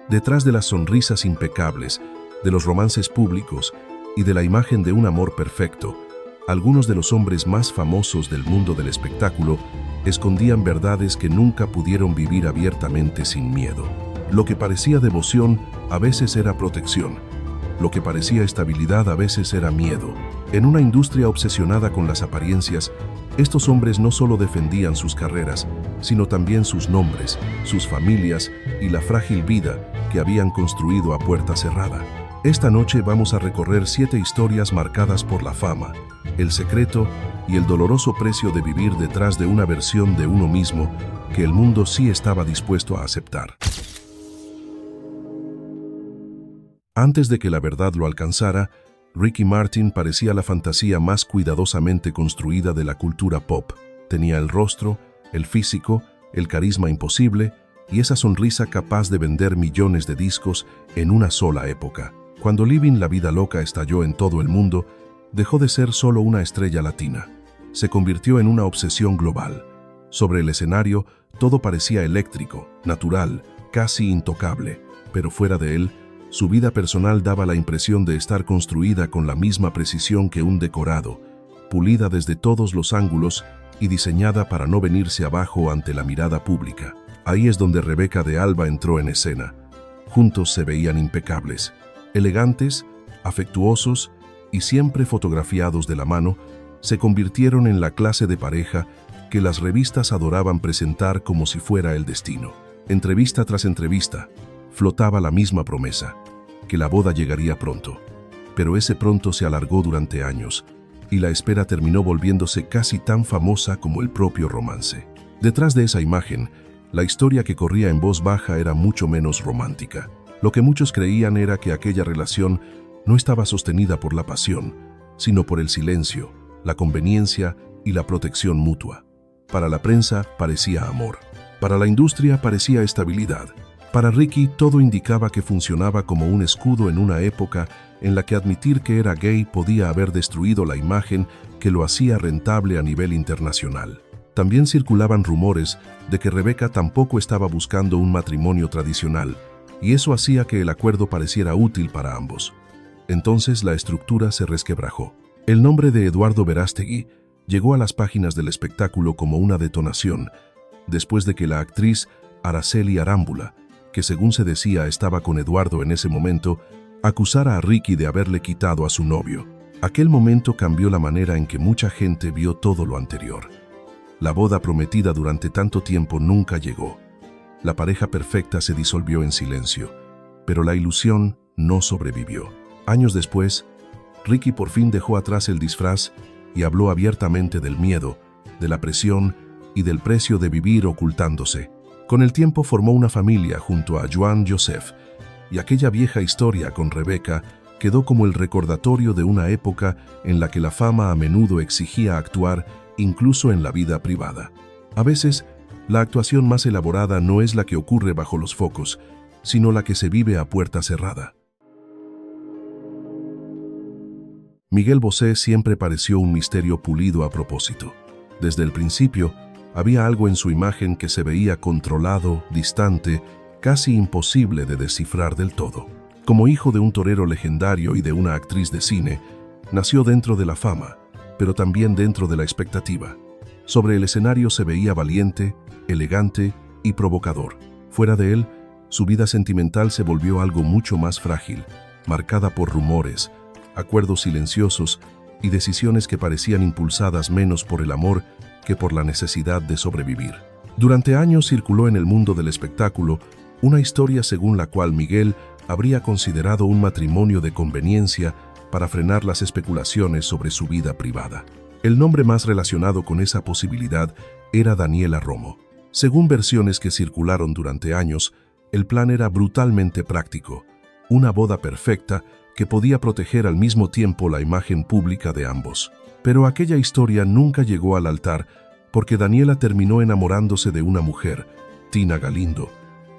Detrás de las sonrisas impecables, de los romances públicos y de la imagen de un amor perfecto, algunos de los hombres más famosos del mundo del espectáculo escondían verdades que nunca pudieron vivir abiertamente sin miedo. Lo que parecía devoción a veces era protección. Lo que parecía estabilidad a veces era miedo. En una industria obsesionada con las apariencias, estos hombres no solo defendían sus carreras, sino también sus nombres, sus familias y la frágil vida que habían construido a puerta cerrada. Esta noche vamos a recorrer 7 historias marcadas por la fama, el secreto y el doloroso precio de vivir detrás de una versión de uno mismo que el mundo sí estaba dispuesto a aceptar. Antes de que la verdad lo alcanzara, Ricky Martin parecía la fantasía más cuidadosamente construida de la cultura pop. Tenía el rostro, el físico, el carisma imposible y esa sonrisa capaz de vender millones de discos en una sola época. Cuando Living la Vida Loca estalló en todo el mundo, dejó de ser solo una estrella latina. Se convirtió en una obsesión global. Sobre el escenario, todo parecía eléctrico, natural, casi intocable, pero fuera de él, su vida personal daba la impresión de estar construida con la misma precisión que un decorado, pulida desde todos los ángulos y diseñada para no venirse abajo ante la mirada pública. Ahí es donde Rebeca de Alba entró en escena. Juntos se veían impecables, elegantes, afectuosos y siempre fotografiados de la mano, se convirtieron en la clase de pareja que las revistas adoraban presentar como si fuera el destino. Entrevista tras entrevista, flotaba la misma promesa, que la boda llegaría pronto. Pero ese pronto se alargó durante años, y la espera terminó volviéndose casi tan famosa como el propio romance. Detrás de esa imagen, la historia que corría en voz baja era mucho menos romántica. Lo que muchos creían era que aquella relación no estaba sostenida por la pasión, sino por el silencio, la conveniencia y la protección mutua. Para la prensa parecía amor. Para la industria parecía estabilidad. Para Ricky todo indicaba que funcionaba como un escudo en una época en la que admitir que era gay podía haber destruido la imagen que lo hacía rentable a nivel internacional. También circulaban rumores de que Rebeca tampoco estaba buscando un matrimonio tradicional, y eso hacía que el acuerdo pareciera útil para ambos. Entonces la estructura se resquebrajó. El nombre de Eduardo Verástegui llegó a las páginas del espectáculo como una detonación, después de que la actriz Araceli Arámbula, que según se decía estaba con Eduardo en ese momento, acusara a Ricky de haberle quitado a su novio. Aquel momento cambió la manera en que mucha gente vio todo lo anterior. La boda prometida durante tanto tiempo nunca llegó. La pareja perfecta se disolvió en silencio, pero la ilusión no sobrevivió. Años después, Ricky por fin dejó atrás el disfraz y habló abiertamente del miedo, de la presión y del precio de vivir ocultándose. Con el tiempo formó una familia junto a Joan Joseph, y aquella vieja historia con Rebeca quedó como el recordatorio de una época en la que la fama a menudo exigía actuar incluso en la vida privada. A veces, la actuación más elaborada no es la que ocurre bajo los focos, sino la que se vive a puerta cerrada. Miguel Bosé siempre pareció un misterio pulido a propósito. Desde el principio, había algo en su imagen que se veía controlado, distante, casi imposible de descifrar del todo. Como hijo de un torero legendario y de una actriz de cine, nació dentro de la fama, pero también dentro de la expectativa. Sobre el escenario se veía valiente, elegante y provocador. Fuera de él, su vida sentimental se volvió algo mucho más frágil, marcada por rumores, acuerdos silenciosos y decisiones que parecían impulsadas menos por el amor que por la necesidad de sobrevivir. Durante años circuló en el mundo del espectáculo una historia según la cual Miguel habría considerado un matrimonio de conveniencia para frenar las especulaciones sobre su vida privada. El nombre más relacionado con esa posibilidad era Daniela Romo. Según versiones que circularon durante años, el plan era brutalmente práctico, una boda perfecta que podía proteger al mismo tiempo la imagen pública de ambos. Pero aquella historia nunca llegó al altar porque Daniela terminó enamorándose de una mujer, Tina Galindo,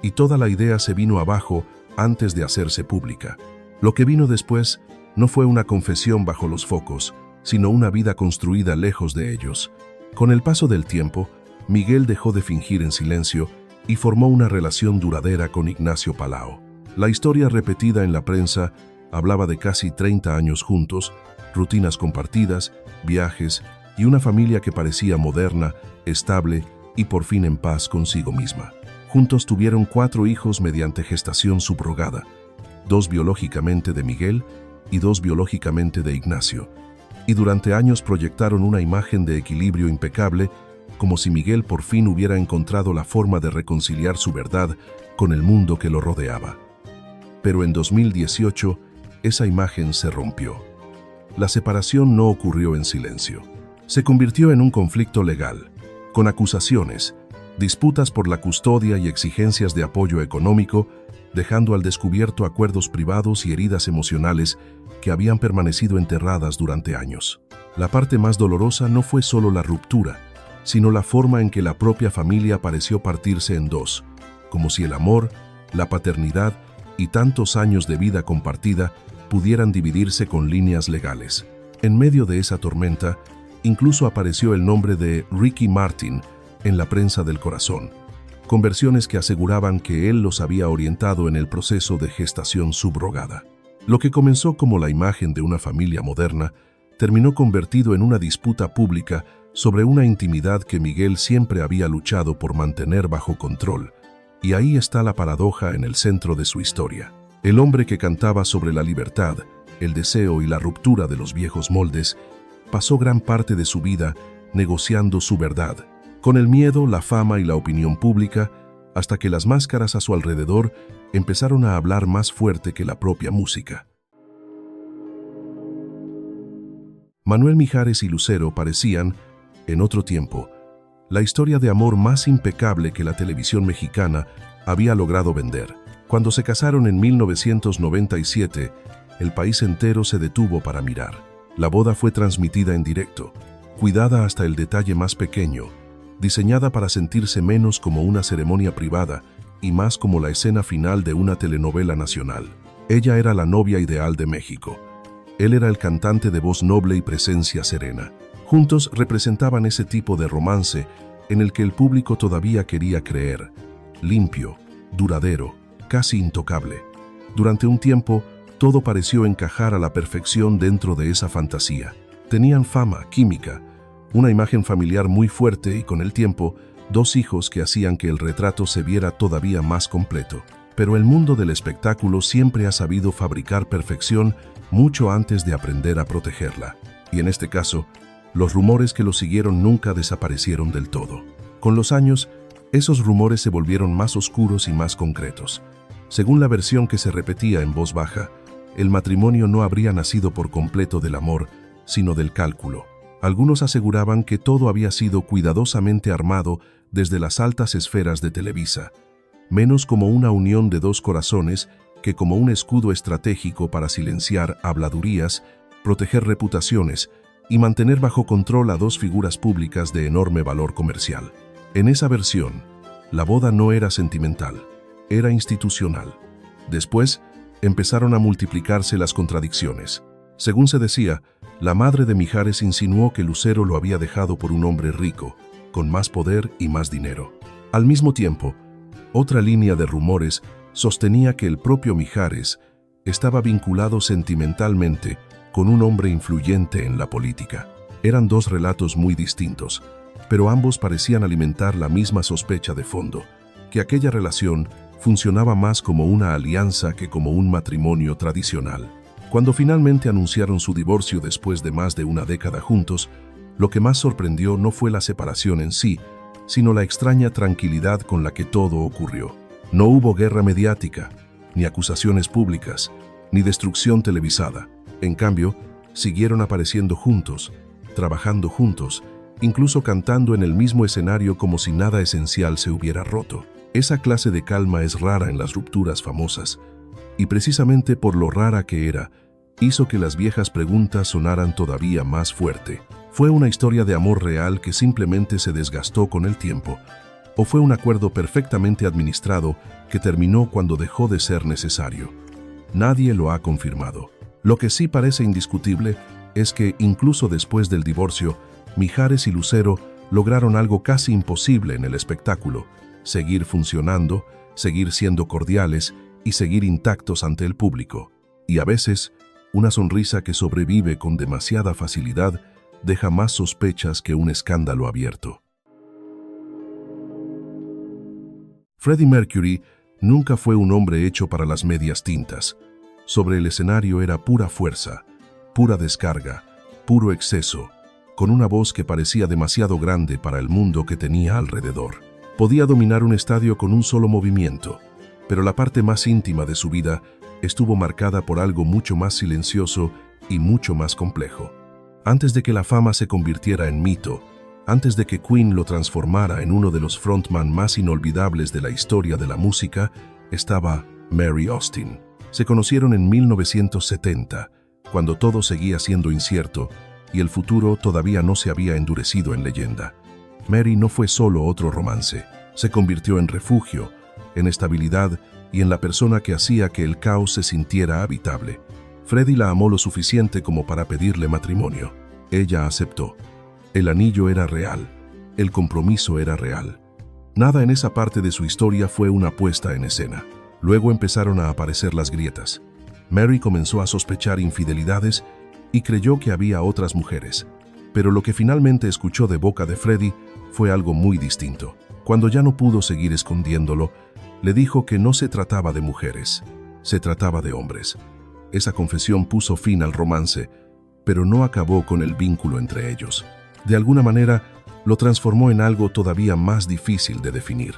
y toda la idea se vino abajo antes de hacerse pública. Lo que vino después no fue una confesión bajo los focos, sino una vida construida lejos de ellos. Con el paso del tiempo, Miguel dejó de fingir en silencio y formó una relación duradera con Ignacio Palao. La historia repetida en la prensa hablaba de casi 30 años juntos, rutinas compartidas, viajes y una familia que parecía moderna, estable y por fin en paz consigo misma. Juntos tuvieron 4 hijos mediante gestación subrogada, 2 biológicamente de Miguel y 2 biológicamente de Ignacio, y durante años proyectaron una imagen de equilibrio impecable, como si Miguel por fin hubiera encontrado la forma de reconciliar su verdad con el mundo que lo rodeaba. Pero en 2018, esa imagen se rompió. La separación no ocurrió en silencio. Se convirtió en un conflicto legal, con acusaciones, disputas por la custodia y exigencias de apoyo económico, dejando al descubierto acuerdos privados y heridas emocionales que habían permanecido enterradas durante años. La parte más dolorosa no fue solo la ruptura, sino la forma en que la propia familia pareció partirse en dos, como si el amor, la paternidad y tantos años de vida compartida pudieran dividirse con líneas legales. En medio de esa tormenta, incluso apareció el nombre de Ricky Martin en la prensa del corazón, con versiones que aseguraban que él los había orientado en el proceso de gestación subrogada. Lo que comenzó como la imagen de una familia moderna, terminó convertido en una disputa pública sobre una intimidad que Miguel siempre había luchado por mantener bajo control. Y ahí está la paradoja en el centro de su historia. El hombre que cantaba sobre la libertad, el deseo y la ruptura de los viejos moldes, pasó gran parte de su vida negociando su verdad, con el miedo, la fama y la opinión pública, hasta que las máscaras a su alrededor empezaron a hablar más fuerte que la propia música. Manuel Mijares y Lucero parecían, en otro tiempo, la historia de amor más impecable que la televisión mexicana había logrado vender. Cuando se casaron en 1997, el país entero se detuvo para mirar. La boda fue transmitida en directo, cuidada hasta el detalle más pequeño, diseñada para sentirse menos como una ceremonia privada y más como la escena final de una telenovela nacional. Ella era la novia ideal de México. Él era el cantante de voz noble y presencia serena. Juntos representaban ese tipo de romance en el que el público todavía quería creer, limpio, duradero, casi intocable. Durante un tiempo, todo pareció encajar a la perfección dentro de esa fantasía. Tenían fama, química, una imagen familiar muy fuerte y con el tiempo, 2 hijos que hacían que el retrato se viera todavía más completo. Pero el mundo del espectáculo siempre ha sabido fabricar perfección mucho antes de aprender a protegerla. Y en este caso, los rumores que lo siguieron nunca desaparecieron del todo. Con los años, esos rumores se volvieron más oscuros y más concretos. Según la versión que se repetía en voz baja, el matrimonio no habría nacido por completo del amor, sino del cálculo. Algunos aseguraban que todo había sido cuidadosamente armado desde las altas esferas de Televisa, menos como una unión de 2 corazones que como un escudo estratégico para silenciar habladurías, proteger reputaciones y mantener bajo control a 2 figuras públicas de enorme valor comercial. En esa versión, la boda no era sentimental, era institucional. Después, empezaron a multiplicarse las contradicciones. Según se decía, la madre de Mijares insinuó que Lucero lo había dejado por un hombre rico, con más poder y más dinero. Al mismo tiempo, otra línea de rumores sostenía que el propio Mijares estaba vinculado sentimentalmente con un hombre influyente en la política. Eran 2 relatos muy distintos, pero ambos parecían alimentar la misma sospecha de fondo, que aquella relación funcionaba más como una alianza que como un matrimonio tradicional. Cuando finalmente anunciaron su divorcio después de más de una década juntos, lo que más sorprendió no fue la separación en sí, sino la extraña tranquilidad con la que todo ocurrió. No hubo guerra mediática, ni acusaciones públicas, ni destrucción televisada. En cambio, siguieron apareciendo juntos, trabajando juntos, incluso cantando en el mismo escenario como si nada esencial se hubiera roto. Esa clase de calma es rara en las rupturas famosas, y precisamente por lo rara que era, hizo que las viejas preguntas sonaran todavía más fuerte. ¿Fue una historia de amor real que simplemente se desgastó con el tiempo? ¿O fue un acuerdo perfectamente administrado que terminó cuando dejó de ser necesario? Nadie lo ha confirmado. Lo que sí parece indiscutible es que, incluso después del divorcio, Mijares y Lucero lograron algo casi imposible en el espectáculo: seguir funcionando, seguir siendo cordiales y seguir intactos ante el público. Y a veces, una sonrisa que sobrevive con demasiada facilidad deja más sospechas que un escándalo abierto. Freddie Mercury nunca fue un hombre hecho para las medias tintas. Sobre el escenario era pura fuerza, pura descarga, puro exceso, con una voz que parecía demasiado grande para el mundo que tenía alrededor. Podía dominar un estadio con un solo movimiento, pero la parte más íntima de su vida estuvo marcada por algo mucho más silencioso y mucho más complejo. Antes de que la fama se convirtiera en mito, antes de que Queen lo transformara en uno de los frontman más inolvidables de la historia de la música, estaba Mary Austin. Se conocieron en 1970, cuando todo seguía siendo incierto y el futuro todavía no se había endurecido en leyenda. Mary no fue solo otro romance, se convirtió en refugio, en estabilidad y en la persona que hacía que el caos se sintiera habitable. Freddie la amó lo suficiente como para pedirle matrimonio. Ella aceptó. El anillo era real, el compromiso era real. Nada en esa parte de su historia fue una puesta en escena. Luego empezaron a aparecer las grietas. Mary comenzó a sospechar infidelidades y creyó que había otras mujeres. Pero lo que finalmente escuchó de boca de Freddie fue algo muy distinto. Cuando ya no pudo seguir escondiéndolo, le dijo que no se trataba de mujeres, se trataba de hombres. Esa confesión puso fin al romance, pero no acabó con el vínculo entre ellos. De alguna manera, lo transformó en algo todavía más difícil de definir.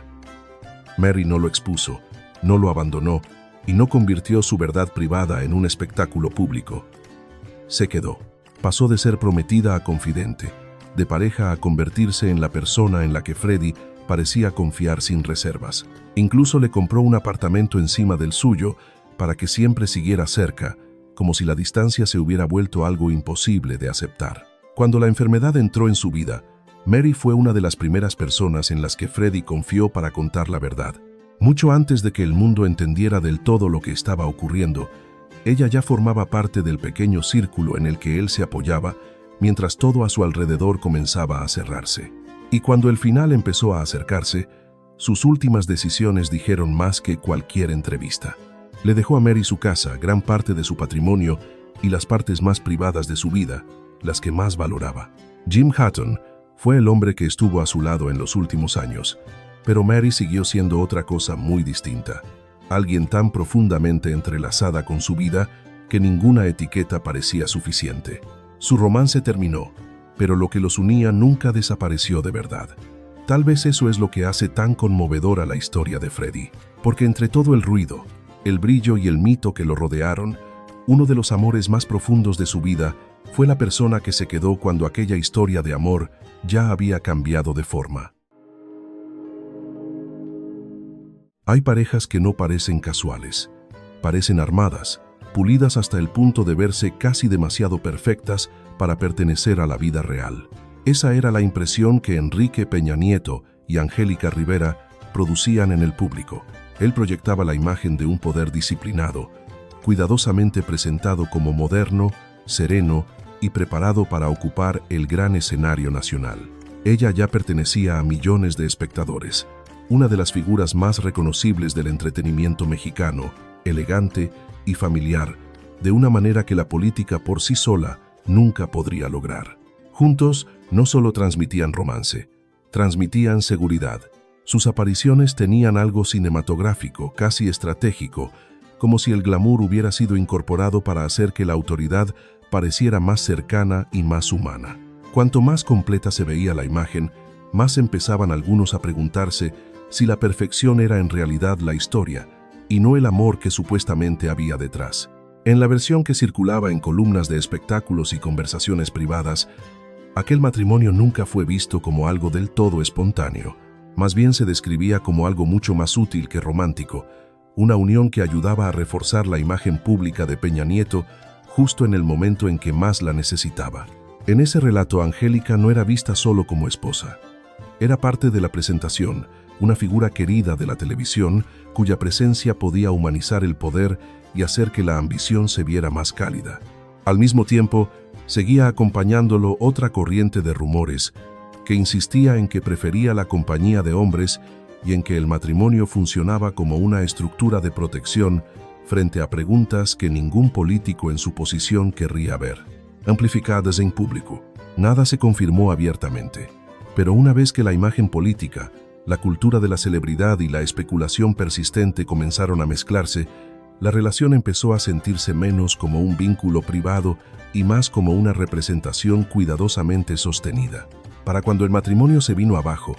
Mary no lo expuso, no lo abandonó y no convirtió su verdad privada en un espectáculo público. Se quedó. Pasó de ser prometida a confidente, de pareja a convertirse en la persona en la que Freddie parecía confiar sin reservas. Incluso le compró un apartamento encima del suyo para que siempre siguiera cerca, como si la distancia se hubiera vuelto algo imposible de aceptar. Cuando la enfermedad entró en su vida, Mary fue una de las primeras personas en las que Freddie confió para contar la verdad. Mucho antes de que el mundo entendiera del todo lo que estaba ocurriendo, ella ya formaba parte del pequeño círculo en el que él se apoyaba, mientras todo a su alrededor comenzaba a cerrarse. Y cuando el final empezó a acercarse, sus últimas decisiones dijeron más que cualquier entrevista. Le dejó a Mary su casa, gran parte de su patrimonio y las partes más privadas de su vida, las que más valoraba. Jim Hutton fue el hombre que estuvo a su lado en los últimos años, pero Mary siguió siendo otra cosa muy distinta. Alguien tan profundamente entrelazada con su vida que ninguna etiqueta parecía suficiente. Su romance terminó, pero lo que los unía nunca desapareció de verdad. Tal vez eso es lo que hace tan conmovedora la historia de Freddie, porque entre todo el ruido, el brillo y el mito que lo rodearon, uno de los amores más profundos de su vida fue la persona que se quedó cuando aquella historia de amor ya había cambiado de forma. Hay parejas que no parecen casuales, parecen armadas, pulidas hasta el punto de verse casi demasiado perfectas para pertenecer a la vida real. Esa era la impresión que Enrique Peña Nieto y Angélica Rivera producían en el público. Él proyectaba la imagen de un poder disciplinado, cuidadosamente presentado como moderno, sereno y preparado para ocupar el gran escenario nacional. Ella ya pertenecía a millones de espectadores, una de las figuras más reconocibles del entretenimiento mexicano, elegante y familiar, de una manera que la política por sí sola nunca podría lograr. Juntos no solo transmitían romance, transmitían seguridad. Sus apariciones tenían algo cinematográfico, casi estratégico, como si el glamour hubiera sido incorporado para hacer que la autoridad pareciera más cercana y más humana. Cuanto más completa se veía la imagen, más empezaban algunos a preguntarse si la perfección era en realidad la historia y no el amor que supuestamente había detrás. En la versión que circulaba en columnas de espectáculos y conversaciones privadas, aquel matrimonio nunca fue visto como algo del todo espontáneo. Más bien se describía como algo mucho más útil que romántico, una unión que ayudaba a reforzar la imagen pública de Peña Nieto justo en el momento en que más la necesitaba. En ese relato, Angélica no era vista solo como esposa. Era parte de la presentación, una figura querida de la televisión cuya presencia podía humanizar el poder y hacer que la ambición se viera más cálida. Al mismo tiempo, seguía acompañándolo otra corriente de rumores que insistía en que prefería la compañía de hombres y en que el matrimonio funcionaba como una estructura de protección frente a preguntas que ningún político en su posición querría ver. Amplificadas en público. Nada se confirmó abiertamente, pero una vez que la imagen política, la cultura de la celebridad y la especulación persistente comenzaron a mezclarse, la relación empezó a sentirse menos como un vínculo privado y más como una representación cuidadosamente sostenida. Para cuando el matrimonio se vino abajo,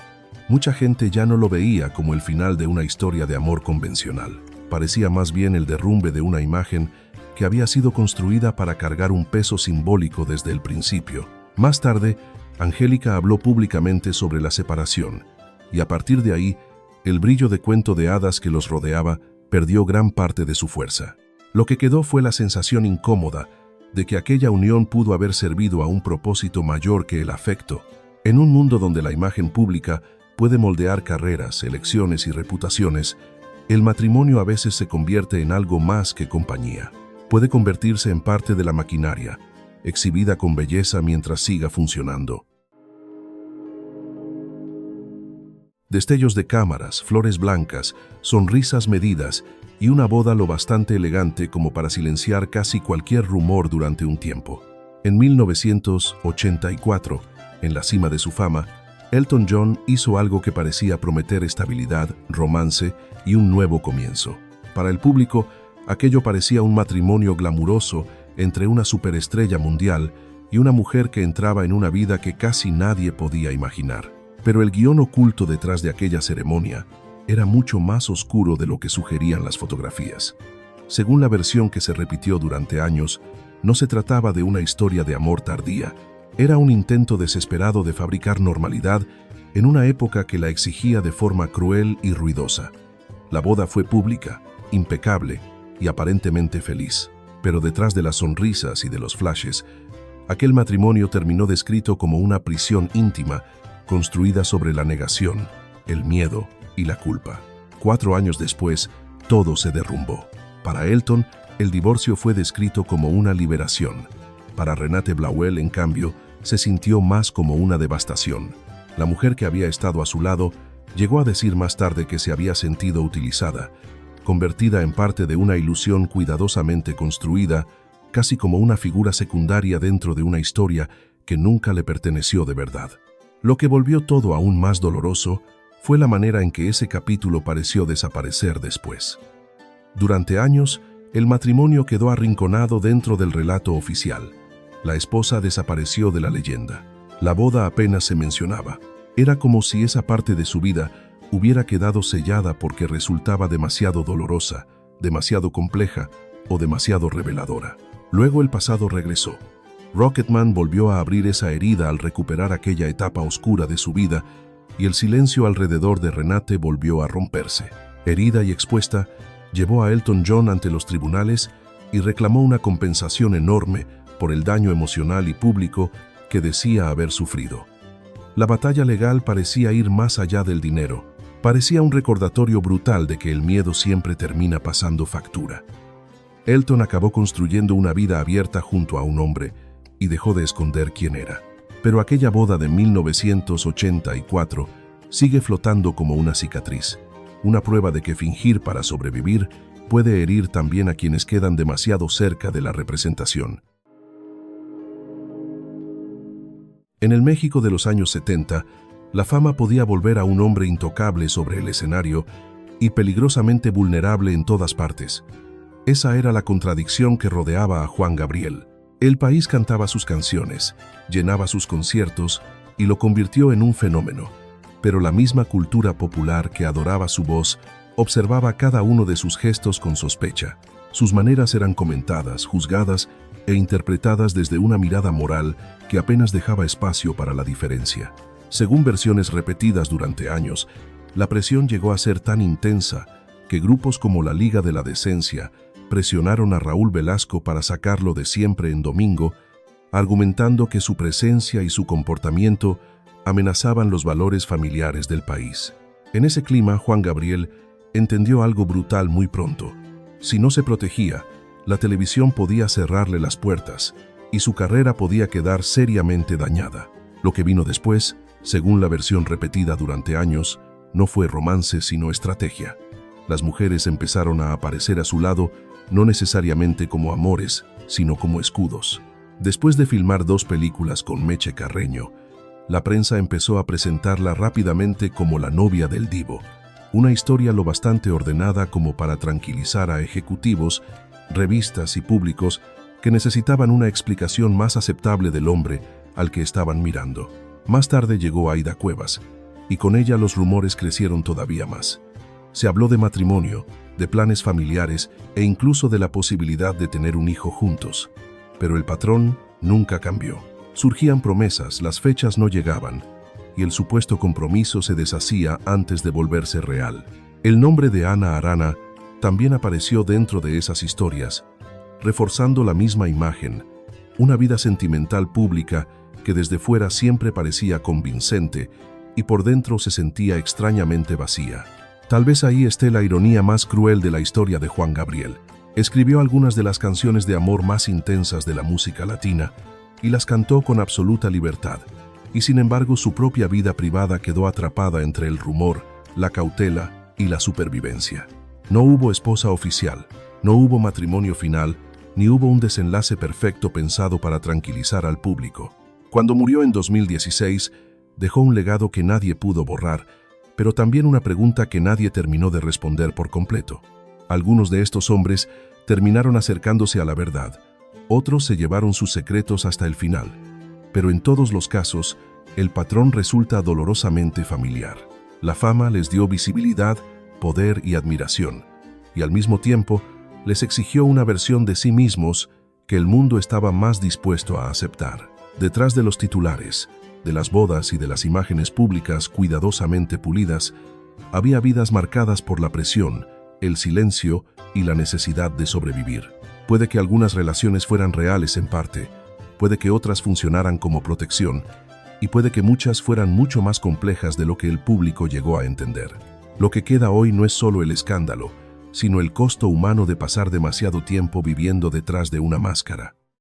mucha gente ya no lo veía como el final de una historia de amor convencional. Parecía más bien el derrumbe de una imagen que había sido construida para cargar un peso simbólico desde el principio. Más tarde, Angélica habló públicamente sobre la separación, y a partir de ahí, el brillo de cuento de hadas que los rodeaba perdió gran parte de su fuerza. Lo que quedó fue la sensación incómoda de que aquella unión pudo haber servido a un propósito mayor que el afecto. En un mundo donde la imagen pública puede moldear carreras, elecciones y reputaciones, el matrimonio a veces se convierte en algo más que compañía. Puede convertirse en parte de la maquinaria, exhibida con belleza mientras siga funcionando. Destellos de cámaras, flores blancas, sonrisas medidas y una boda lo bastante elegante como para silenciar casi cualquier rumor durante un tiempo. En 1984, en la cima de su fama, Elton John hizo algo que parecía prometer estabilidad, romance y un nuevo comienzo. Para el público, aquello parecía un matrimonio glamuroso entre una superestrella mundial y una mujer que entraba en una vida que casi nadie podía imaginar. Pero el guión oculto detrás de aquella ceremonia era mucho más oscuro de lo que sugerían las fotografías. Según la versión que se repitió durante años, no se trataba de una historia de amor tardía, era un intento desesperado de fabricar normalidad en una época que la exigía de forma cruel y ruidosa. La boda fue pública, impecable y aparentemente feliz, pero detrás de las sonrisas y de los flashes, aquel matrimonio terminó descrito como una prisión íntima construida sobre la negación, el miedo y la culpa. 4 años después, todo se derrumbó. Para Elton, el divorcio fue descrito como una liberación. Para Renate Blauel, en cambio, se sintió más como una devastación. La mujer que había estado a su lado llegó a decir más tarde que se había sentido utilizada, convertida en parte de una ilusión cuidadosamente construida, casi como una figura secundaria dentro de una historia que nunca le perteneció de verdad. Lo que volvió todo aún más doloroso fue la manera en que ese capítulo pareció desaparecer después. Durante años, el matrimonio quedó arrinconado dentro del relato oficial. La esposa desapareció de la leyenda. La boda apenas se mencionaba. Era como si esa parte de su vida hubiera quedado sellada porque resultaba demasiado dolorosa, demasiado compleja o demasiado reveladora. Luego el pasado regresó. Rocketman volvió a abrir esa herida al recuperar aquella etapa oscura de su vida y el silencio alrededor de Renate volvió a romperse. Herida y expuesta, llevó a Elton John ante los tribunales y reclamó una compensación enorme por el daño emocional y público que decía haber sufrido. La batalla legal parecía ir más allá del dinero. Parecía un recordatorio brutal de que el miedo siempre termina pasando factura. Elton acabó construyendo una vida abierta junto a un hombre y dejó de esconder quién era. Pero aquella boda de 1984 sigue flotando como una cicatriz, una prueba de que fingir para sobrevivir puede herir también a quienes quedan demasiado cerca de la representación. En el México de los años 70, la fama podía volver a un hombre intocable sobre el escenario y peligrosamente vulnerable en todas partes. Esa era la contradicción que rodeaba a Juan Gabriel. El país cantaba sus canciones, llenaba sus conciertos y lo convirtió en un fenómeno. Pero la misma cultura popular que adoraba su voz observaba cada uno de sus gestos con sospecha. Sus maneras eran comentadas, juzgadas e interpretadas desde una mirada moral que apenas dejaba espacio para la diferencia. Según versiones repetidas durante años, la presión llegó a ser tan intensa que grupos como la Liga de la Decencia presionaron a Raúl Velasco para sacarlo de Siempre en Domingo, argumentando que su presencia y su comportamiento amenazaban los valores familiares del país. En ese clima, Juan Gabriel entendió algo brutal muy pronto. Si no se protegía, la televisión podía cerrarle las puertas y su carrera podía quedar seriamente dañada. Lo que vino después, según la versión repetida durante años, no fue romance sino estrategia. Las mujeres empezaron a aparecer a su lado, no necesariamente como amores, sino como escudos. Después de filmar 2 películas con Meche Carreño, la prensa empezó a presentarla rápidamente como la novia del divo, una historia lo bastante ordenada como para tranquilizar a ejecutivos, revistas y públicos que necesitaban una explicación más aceptable del hombre al que estaban mirando. Más tarde llegó Aida Cuevas, y con ella los rumores crecieron todavía más. Se habló de matrimonio, de planes familiares e incluso de la posibilidad de tener un hijo juntos. Pero el patrón nunca cambió. Surgían promesas, las fechas no llegaban, y el supuesto compromiso se deshacía antes de volverse real. El nombre de Ana Arana también apareció dentro de esas historias, reforzando la misma imagen, una vida sentimental pública que desde fuera siempre parecía convincente y por dentro se sentía extrañamente vacía. Tal vez ahí esté la ironía más cruel de la historia de Juan Gabriel. Escribió algunas de las canciones de amor más intensas de la música latina y las cantó con absoluta libertad, y sin embargo su propia vida privada quedó atrapada entre el rumor, la cautela y la supervivencia. No hubo esposa oficial, no hubo matrimonio final, ni hubo un desenlace perfecto pensado para tranquilizar al público. Cuando murió en 2016, dejó un legado que nadie pudo borrar, pero también una pregunta que nadie terminó de responder por completo. Algunos de estos hombres terminaron acercándose a la verdad, otros se llevaron sus secretos hasta el final, pero en todos los casos, el patrón resulta dolorosamente familiar. La fama les dio visibilidad, poder y admiración, y al mismo tiempo les exigió una versión de sí mismos que el mundo estaba más dispuesto a aceptar. Detrás de los titulares, de las bodas y de las imágenes públicas cuidadosamente pulidas, había vidas marcadas por la presión, el silencio y la necesidad de sobrevivir. Puede que algunas relaciones fueran reales en parte, puede que otras funcionaran como protección, y puede que muchas fueran mucho más complejas de lo que el público llegó a entender. Lo que queda hoy no es solo el escándalo, sino el costo humano de pasar demasiado tiempo viviendo detrás de una máscara.